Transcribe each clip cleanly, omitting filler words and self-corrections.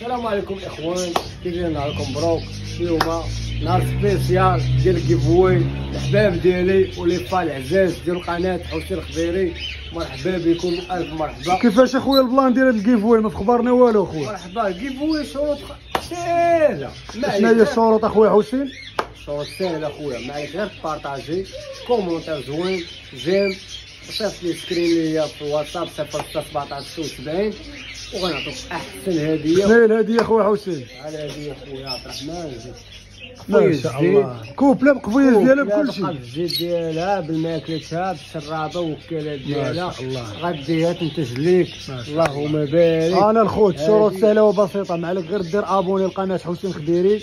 السلام عليكم الاخوان، كيفين؟ نهاركم مبروك. اليوم نهار سبيسيال ديال الكيفوي. الحباب ديالي وليفا العزاز ديال القناه حسين الخضيري، مرحبا بكم، الف مرحبا. كيفاش اخويا البلان ديال هاد الكيفوي؟ ما تخبرنا والو اخويا. مرحبا. الكيفوي شروط سهله. شنو هي الشروط اخويا حسين؟ شروط سهله اخويا، ما عليك غير تبارطاجي كومونتير زوين، جيم، صيفط لي سكرين ليا في الواتساب 0617 وغنعطيك احسن هديه. شنو هي الهديه اخويا حسين؟ على هديه خويا عبد الرحمن. ما شاء الله كوبله بقفيز ديالها بكل شيء، بالزيت ديالها بالماكلتها بالشرابه والوكالات ديالها. ما شاء الله. غديها تنتج ليك، اللهم بارك. انا الخوت الشروط سهله وبسيطه، ما عليك غير دير ابوني لقناه حسين الخضيري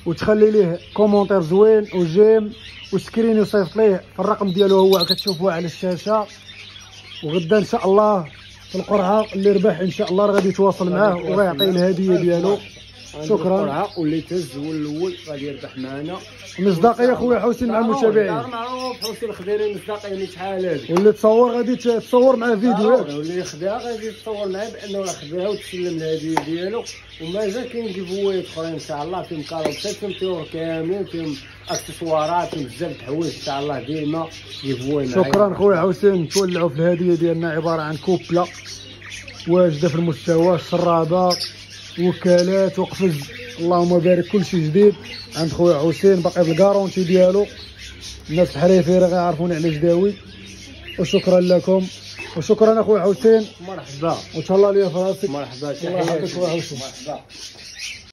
وتخلي ليه كومونتير زوين وجيم وسكرين يصيفط ليه في الرقم ديالو هو كتشوفوه على الشاشه. وغدا ان شاء الله في القرعه اللي ربح ان شاء الله غادي يتواصل معاه وغيعطيه الهديه ديالو. شكرا. واللي تهز هو الاول غادي يربح معنا. مصداقيه خويا حسين مع المتابعين. معروف حسين الخضيري مصداقيه شحال هذه. واللي تصور غادي تصور معاه فيديو. واللي يخداها غادي تصور معاه بانه راه خداها وتسلم الهديه ديالو. ومازال كاين كيفويات اخرين ان شاء الله، فيهم كاروتات، فيهم طيور كاملين، فيهم اكسسوارات، فيهم بزاف د الحوايج ان شاء الله ديما كيفوي معايا. شكرا خويا حسين. تولعوا في الهديه ديالنا، عباره عن كوبله واجده في المستوى، شرابه، وكالات وقفز، اللهم بارك، كلشي جديد عند خويا حسين، باقي بالكارونتي ديالو. الناس الحريفيره غيعرفوني على جداوي. وشكرا لكم وشكرا اخويا حسين. مرحبا. وتهلا ليا في راسك. مرحبا. الله يعطيك خويا حسين. مرحبا.